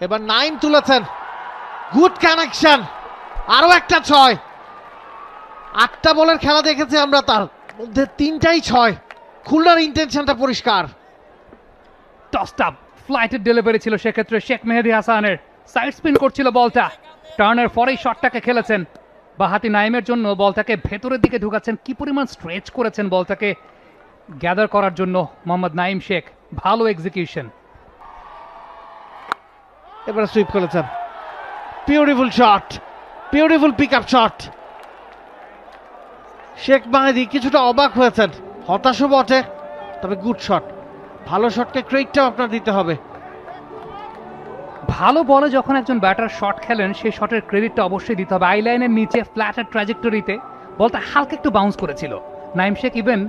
এবার নাইম তুলেছেন, good connection, আরো একটা 6। 8টা বলের খেলা দেখেছি আমরা, তার মধ্যে 3টাই 6। খুলনার ইন্টেনশনটা পরিষ্কার। টসড আপ ফ্লাইটের ডেলিভারি ছিল সেক্ষেত্রে শেখ মেহেদী হাসানের, সাইড স্পিন করছিল বলটা, টার্নের পরেই শটটাকে খেলেছেন। বাহাতি নাইমের জন্য বলটাকে ভেতরের দিকে ঢুকাচ্ছেন, কি পরিমাণ স্ট্রেচ করেছেন বলটাকে গ্যাদার করার জন্য মোহাম্মদ নাইম শেখ। ভালো এক্সিকিউশন। এবারে সুইপ করেছেন, beautiful shot, beautiful pick up shot. Sheikh Mehedi কিছুটা অবাক হয়েছেন, হতাশও বটে, তবে গুড শট। ভালো শটকে ক্রেডিটটাও আপনার দিতে হবে। ভালো বলে যখন একজন ব্যাটার শট খেলেন সেই শটের ক্রেডিটটা অবশ্যই দিতে হবে। আইলাইনের নিচে ফ্ল্যাটের ট্র্যাজেক্টরিতে বলটা হালকা একটু বাউন্স করেছিল। নাইম শেখ ইভেন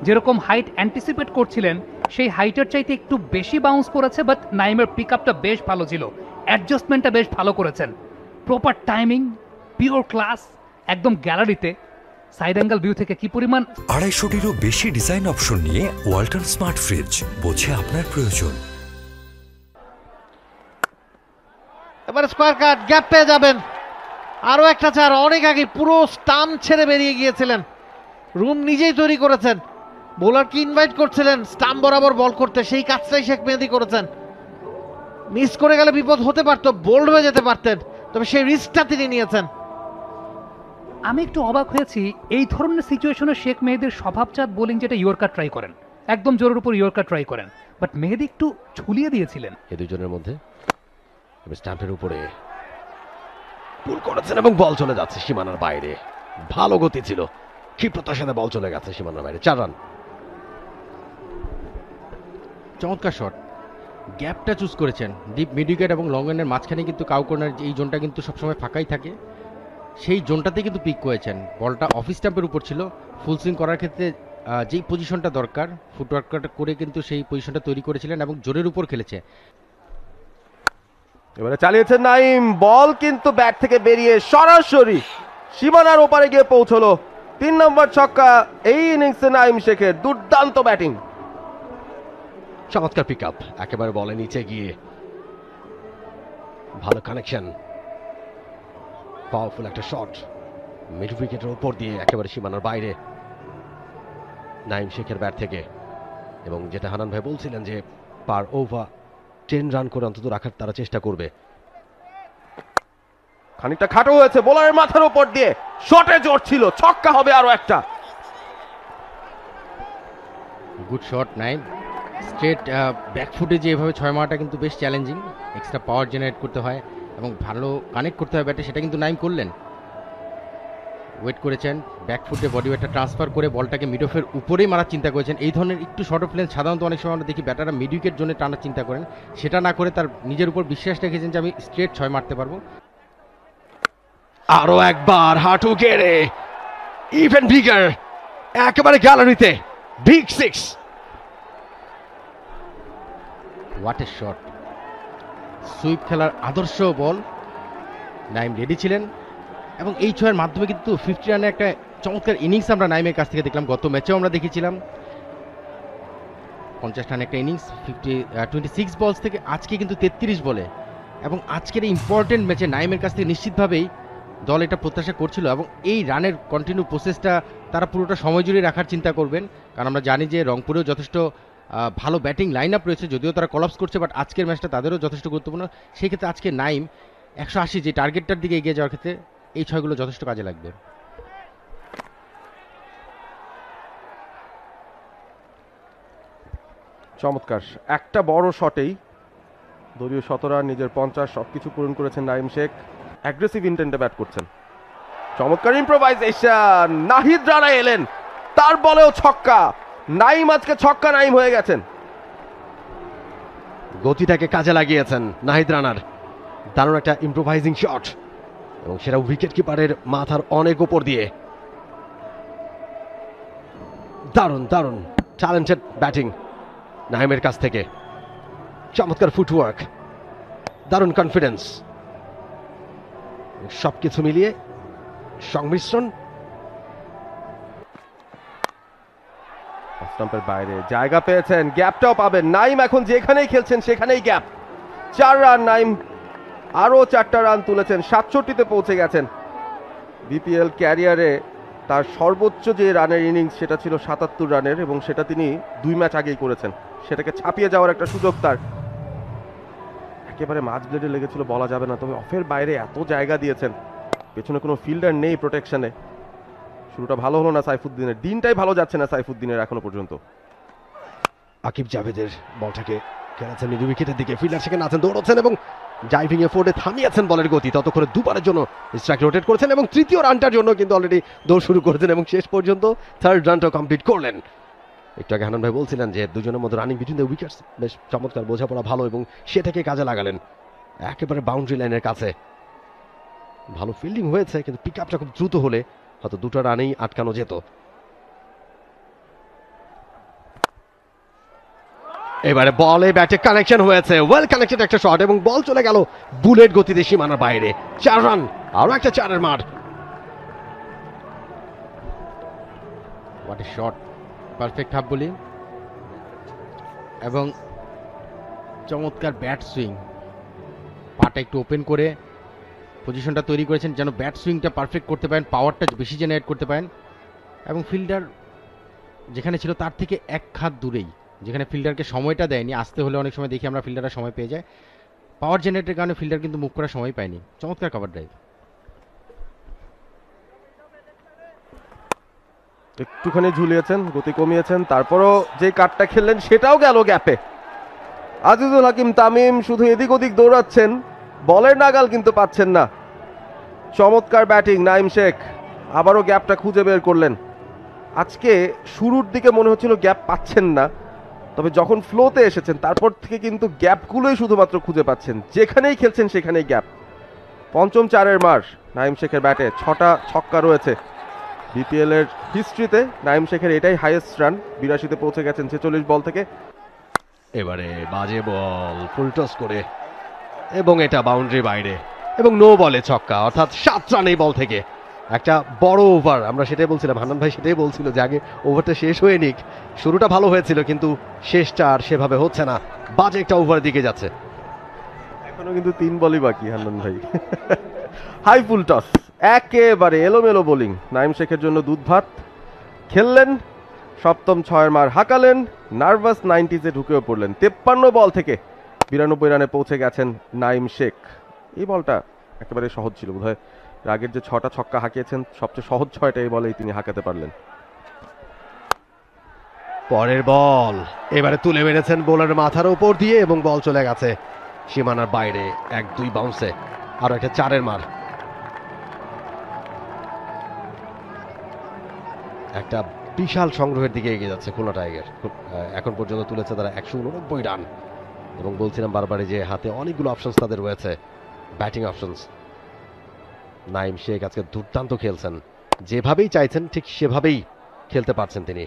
যেরকম হাইট অ্যান্টিসিপেট করছিলেন সেই হাইটের চাইতে একটু বেশি বাউন্স করেছে, বাট নাইমের পিক আপটা বেশ ভালো ছিল, অ্যাডজাস্টমেন্টটা বেশ ভালো করেছেন। প্রপার টাইমিং, পিওর ক্লাস, একদম গ্যালারিতে সাইড অ্যাঙ্গেল ভিউ থেকে কি পরিমাণ। 250টিরও বেশি ডিজাইন অপশন নিয়ে ওয়ালটন স্মার্ট ফ্রিজ, বোঝে আপনার প্রয়োজন। এবারে স্কোয়ার কাট, গ্যাপ পেয়ে যাবেন। আরো একটা 4, অনেক আগে পুরো স্টাম্প ছেড়ে বেরিয়ে গিয়েছিলেন, রুম নিজেই তৈরি করেছেন। বোলারকে ইনভাইট করছিলেন স্টাম্প বরাবর বল করতে, সেই কাজটাই শেখ মেহেদী করেছেন। মিস করে গেলে বিপদ হতে পারতো, বোল্ড হয়ে যেতে পারতেন, তবে সেই রিস্কটা তিনি নিয়েছেন। আমি একটু অবাক হয়েছি এই ধরনের সিচুয়েশনে শেখ মেহেদীর স্বভাবজাত বোলিং, যেটা ইয়র্কার ট্রাই করেন, একদম জোরের উপর ইয়র্কার ট্রাই করেন, বাট মেহেদী একটু ঝুলিয়ে দিয়েছিলেন। এই দুজনের মধ্যে স্ট্যাম্পের উপরে পুল করেছেন এবং বল চলে যাচ্ছে সীমানার বাইরে। ভালো গতি ছিল, ক্ষিপ্রতার সাথে বল চলে গেছে সীমানার বাইরে। 4 রান। চমৎকার শট, গ্যাপটা চুজ করেছেন। ডিপ মিড উইকেট এবং লং রানের মাঝখানে কিন্তু কাউ কর্নার, এই জোনটা কিন্তু সবসময় ফাঁকাই থাকে, সেই জোনটাতে কিন্তু পিক করেছেন। বলটা অফ স্টাম্পের উপর ছিল, ফুল সুইং করার ক্ষেত্রে যেই পজিশনটা দরকার ফুটওয়ার্কটা করে কিন্তু সেই পজিশনটা তৈরি করেছিলেন এবং জোরের উপর খেলেছে। এবারে চালিয়েছেন নাইম, বল কিন্তু ব্যাট থেকে বেরিয়ে সরাসরি সীমানার ওপারে গিয়ে পৌঁছলো। 3 নম্বর ছক্কা এই ইনিংসে নাইম শেখের, দুর্দান্ত ব্যাটিং। চমৎকার পিক আপ, একেবারে বলে নিচে গিয়ে ভালো কানেকশন, পাওয়ারফুল একটা শট মিড উইকেটের উপর দিয়ে একেবারে সীমানার বাইরে নাইম শেখের ব্যাট থেকে। এবং যেটা হানান ভাই বলছিলেন যে পার ওভার 10 রান করে অন্তত রাখার তারা চেষ্টা করবে। খানিকটা খাটো হয়েছে, বোলারের মাথার উপর দিয়ে শটে জোর ছিল, ছক্কা হবে আরো একটা। গুড শট নাইম, স্ট্রেট ব্যাকফুটে যে এভাবে 6 মারাটা কিন্তু বেশ চ্যালেঞ্জিং, এক্সট্রা পাওয়ার জেনারেট করতে হয় এবং ভালো কানেক্ট করতে হয় ব্যাটে, সেটা কিন্তু নাইম করলেন। ওয়েট করেছেন, ব্যাকফুটে বডি ওয়েটটা ট্রান্সফার করে বলটাকে মিড অফের উপরেই মারার চিন্তা করেছেন। এই ধরনের একটু শর্ট অফ লেন্থ সাধারণত অনেক সময় আমরা দেখি ব্যাটাররা মিড উইকেট জন্য টানার চিন্তা করেন, সেটা না করে তার নিজের উপর বিশ্বাস রেখেছেন যে আমি স্ট্রেট 6 মারতে পারবো। আরো একবার হাঁটু গেড়ে ইভেন বিগার, একেবারে গ্যালারিতে big 6। What a shot, sweep খেলার আদর্শ বল। নাইম রেডি ছিলেন এবং এই 6-এর মাধ্যমে কিন্তু 50 রানের একটা চমৎকার ইনিংস আমরা নাইমের কাছ থেকে দেখলাম। গত ম্যাচেও আমরা দেখেছিলাম 50 রানের একটা ইনিংস 26 বলস থেকে, আজকে কিন্তু 33 বলে। এবং আজকের এই ইম্পর্টেন্ট ম্যাচে নাইমের কাছ থেকে নিশ্চিতভাবেই দল এটা প্রত্যাশা করছিল এবং এই রানের কন্টিনিউ প্রসেসটা তারা পুরোটা সময় জুড়ে রাখার চিন্তা করবেন, কারণ আমরা জানি যে রংপুরেও যথেষ্ট ভালো ব্যাটিং লাইন আপ রয়েছে, যদিও তারা কলাপস করছে, বাট আজকের ম্যাচটা তাদেরও যথেষ্ট গুরুত্বপূর্ণ। সেই ক্ষেত্রে আজকে নাইম 180 যে টার্গেটটার দিকে এগিয়ে যাওয়ার ক্ষেত্রে এই 6গুলো যথেষ্ট কাজে লাগবে। চমৎকার একটা বড় শটেই দলীয় 17 রান, নিজের 50, সবকিছু পূরণ করেছেন নাইম শেখ। অ্যাগ্রেসিভ ইন্টেন্টে ব্যাট করছেন। চমৎকার ইম্প্রোভাইজেশন, নাহিদ রানা এলেন, তার বলেও ছক্কা। নাইম আজকে ছক্কা নাইম হয়ে গেছেন। গতিটাকে কাজে লাগিয়েছেন নাহিদ রানার, দারুণ একটা ইম্প্রোভাইজিং শট এবং সেটা উইকেট কিপারের মাথার অনেক উপর দিয়ে। দারুণ দারুণ ট্যালেন্টেড ব্যাটিং নাইমের কাছ থেকে, চমৎকার ফুটওয়ার্ক, দারুণ কনফিডেন্স, সবকিছু মিলিয়ে সংমিশ্রণ। স্টাম্পের বাইরে জায়গা পেয়েছেন, গ্যাপটাও পাবেন। নাইম এখন যেখানেই খেলছেন সেখানেই গ্যাপ। 4 রান নাইম, আরও 4টা রান তুলেছেন, 67তে পৌঁছে গেছেন। বিপিএল ক্যারিয়ারে তার সর্বোচ্চ যে রানের ইনিংস সেটা ছিল 77 রানের, এবং সেটা তিনি 2 ম্যাচ আগেই করেছেন। সেটাকে ছাপিয়ে যাওয়ার একটা সুযোগ তার। একেবারে মাঝ ব্লেডে লেগেছিল বলা যাবে না, তবে অফের বাইরে এত জায়গা দিয়েছেন, পেছনে কোনো ফিল্ডার নেই প্রোটেকশনে। শুরুটা ভালো হলো না সাইফুদ্দিনের, দিনটাই ভালো যাচ্ছে না সাইফুদ্দিনের এখনো পর্যন্ত। আকিব জাভেদের বলটাকে খেলেছেন মিডল উইকেটের দিকে, ফিল্ডার সেখানে আছেন, দৌড়চ্ছেন এবং ড্রাইভিং এ ফোর্ডে থামিয়েছেন বলের গতি। ততক্ষণে দুবারের জন্য স্ট্রাইক রোটেট করেছেন এবং তৃতীয় রানটার জন্য কিন্তু অলরেডি দৌড় শুরু করেছেন এবং শেষ পর্যন্ত থার্ড রানটাও কমপ্লিট করলেন। একটু আগে হানান ভাই বলছিলেন যে দুজনের মধ্যে রানিং বিটুইন দ্য উইকেটস বেশ চমৎকার, বোঝাপড়া ভালো, এবং সেটাকে কাজে লাগালেন। একেবারে বাউন্ডারি লাইনের কাছে ভালো ফিল্ডিং হয়েছে, কিন্তু পিক আপটা খুব দ্রুত হলে হয়তো 2টা রানেই আটকানো যেত। এবারে বলে ব্যাটে কানেকশন হয়েছে, ওয়েল কানেক্টেড একটা শট, এবং বল চলে গেল বুলেট গতিতে সীমানার বাইরে। 4 রান, আরো একটা 4-এর মার। What a shot, perfect half বলি, এবং চমৎকার ব্যাট সুইং, পাটা একটু ওপেন করে পজিশনটা তৈরি করেছেন যেন ব্যাট সুইংটা পারফেক্ট করতে পারেন, পাওয়ারটা বেশি জেনারেট করতে পারেন, এবং ফিল্ডার যেখানে ছিল তার থেকে এক হাত দূরেই, যেখানে ফিল্ডারকে সময়টা দেয়নি, আসতে হলে অনেক সময় দেখি আমরা ফিল্ডাররা সময় পেয়ে যায়, পাওয়ার জেনারেটের কারণে ফিল্ডার কিন্তু মুভ করার সময় পায়নি। চমৎকার কভার ড্রাইভ। একটুখানি ঝুলিয়েছেন, গতি কমিয়েছেন, তারপরও যে কাটটা খেললেন সেটাও গেল গ্যাপে। আজিজুল হাকিম তামিম শুধু এদিক ওদিক দৌড়াচ্ছেন, বলের নাগাল কিন্তু পাচ্ছেন না। চমৎকার ব্যাটিং নাইম শেখ, আবারও গ্যাপটা খুঁজে বের করলেন। আজকে শুরুর দিকে মনে হচ্ছিল গ্যাপ পাচ্ছেন না, তবে যখন ফ্লোতে এসেছেন তারপর থেকে কিন্তু গ্যাপগুলোই শুধুমাত্র খুঁজে পাচ্ছেন, যেখানেই খেলছেন সেখানেই গ্যাপ। পঞ্চম 4-এর মার নাইম শেখের ব্যাটে, 6টা ছক্কা রয়েছে। বিপিএল এর হিস্ট্রিতে নাইম শেখের এটাই হাইয়েস্ট রান, 82তে পৌঁছে গেছেন 46 বল থেকে। এবারে বাজে বল ফুল টস করে, এবং এটা বাউন্ডারি বাইরে, এবং নো বলে ছক্কা, অর্থাৎ 7 রান এই বল থেকে। একটা বড় ওভার, আমরা সেটাই বলছিলাম, হান্নান ভাই সেটাই বলছিল যে আগে ওভারটা শেষ হয়ে নিক। শুরুটা ভালো হয়েছিল কিন্তু শেষটা আর সেভাবে হচ্ছে না, বাজে একটা ওভার দিকে যাচ্ছে। এখনো কিন্তু 3 বলই বাকি হান্নান ভাই। হাই ফুল টস, একেবারে এলোমেলো বোলিং। নাইম শেখের জন্য দুধ ভাত খেললেন, সপ্তম 6-এর মার হাঁকালেন, নার্ভাস 90s-এ ঢুকেও পড়লেন। 53 বল থেকে 92 রানে পৌঁছে গেছেন নাইম শেখ। এই বলটা একেবারে সহজ ছিল, বোধহয় আগের যে 6টা ছক্কা হাঁকিয়েছেন সবচেয়ে সহজ 6টা এই বলেই তিনি হাঁকাতে পারলেন। পরের বল এবারে তুলে মেরেছেন বোলার মাথার উপর দিয়ে, এবং বল চলে গেছে সীমানার বাইরে 1-2 বাউন্সে। আরো একটা 4-এর মার। একটা বিশাল সংগ্রহের দিকে এগিয়ে যাচ্ছে খুলনা টাইগার। এখন পর্যন্ত তুলেছে তারা 189 রান, এবং বলছিলাম বারবারই যে হাতে অনেকগুলো অপশনস তাদের রয়েছে, ব্যাটিং অপশনস। নাইম শেখ আজকে দুর্দান্ত খেলছেন, যেভাবেই চাইছেন ঠিক সেভাবেই খেলতে পারছেন তিনি।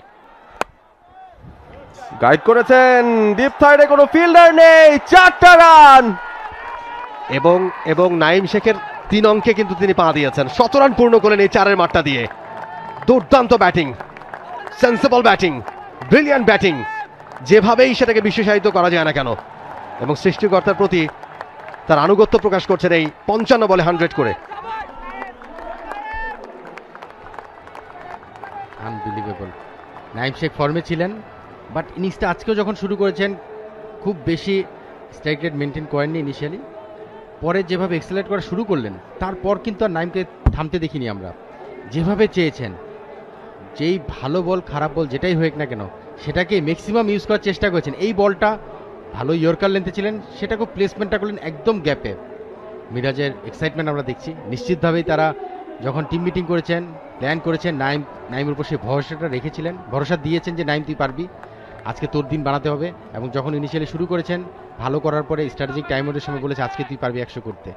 গাইড করেছেন, ডিপ সাইডে কোনো ফিল্ডার নেই, 4টা রান। এবং নাইম শেখের 3 অঙ্কে কিন্তু তিনি পা দিয়েছেন। 17 রান পূর্ণ করলেন এই 4-এর মারটা দিয়ে। দুর্দান্ত batting, sensible batting, brilliant batting, যেভাবেই সেটাকে বিশেষায়িত করা যায় না কেন, এবং সৃষ্টিকর্তার প্রতি তার আনুগত্য প্রকাশ করছেন এই 55 বলে 100 করে। আনবিলিভেবল। নাইম শেখ ফর্মে ছিলেন, বাট ইনিংসটা আজকেও যখন শুরু করেছেন খুব বেশি স্ট্রাইক রেট মেনটেন করেননি ইনিশিয়ালি, পরে যেভাবে এক্সেলারেট করা শুরু করলেন তারপর কিন্তু আর নাইমকে থামতে দেখিনি আমরা। যেভাবে চেয়েছেন, যেই ভালো বল খারাপ বল যেটাই হোক না কেন সেটাকে ম্যাক্সিমাম ইউজ করার চেষ্টা করেছেন। এই বলটা ভালো ইয়র্কার লেন্থে ছিলেন, সেটাকে প্লেসমেন্টটা করলেন একদম গ্যাপে। মিরাজের এক্সাইটমেন্ট আমরা দেখছি, নিশ্চিতভাবেই তারা যখন টিম মিটিং করেছেন, প্ল্যান করেছেন, নাইমের উপর সেই ভরসাটা রেখেছিলেন, ভরসা দিয়েছেন যে নাইম তুই পারবি, আজকে তোর দিন বানাতে হবে। এবং যখন ইনিশিয়ালি শুরু করেছেন ভালো করার পরে স্ট্র্যাটেজিক টাইম আউটের সময় বলেছে আজকে তুই পারবি 100 করতে,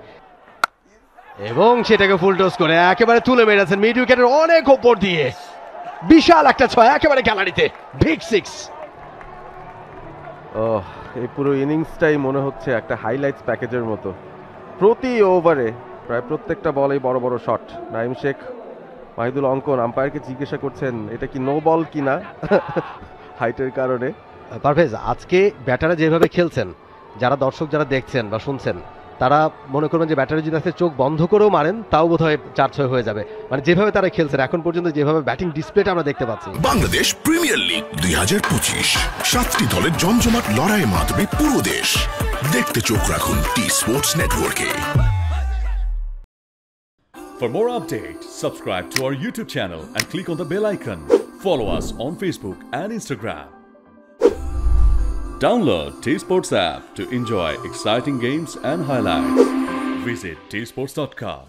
এবং সেটাকে ফুল টস করে একেবারে তুলে মেরেছেন মিড উইকেটের অনেক ওপর দিয়ে। বিশাল একটা 6 একেবারে গ্যালারিতে, বিগ 6। এই পুরো ইনিংসটাই মনে হচ্ছে একটা হাইলাইটস প্যাকেজের মতো। প্রতি ওভারে প্রায় প্রত্যেকটা বলেই বড় বড় শট। নাইম শেখ, মাহিদুল অঙ্কন আম্পায়ারকে জিজ্ঞাসা করছেন এটা কি নো বল কিনা হাইটের কারণে। পারভেজ, আজকে ব্যাটাররা যেভাবে খেলছেন যারা দর্শক যারা দেখছেন বা শুনছেন তারা মনে করবেন যে ব্যাটারি যদি আজকে চোখ বন্ধ করেও মারেন তাও বোধহয় 4-6 হয়ে যাবে, মানে যেভাবে তারা খেলছেন এখন পর্যন্ত, যেভাবে ব্যাটিং ডিসপ্লেটা আমরা দেখতে পাচ্ছি। বাংলাদেশ প্রিমিয়ার লিগ 2025, 7টি দলের জমজমাট লড়াইয়ে মাতবে পুরো দেশ। দেখতে চোখ রাখুন টি স্পোর্টস নেটওয়ার্কে। For more updates, subscribe to our YouTube channel and click on the bell icon. Follow us on Facebook and Instagram. Download T-Sports app to enjoy exciting games and highlights. Visit tsports.com.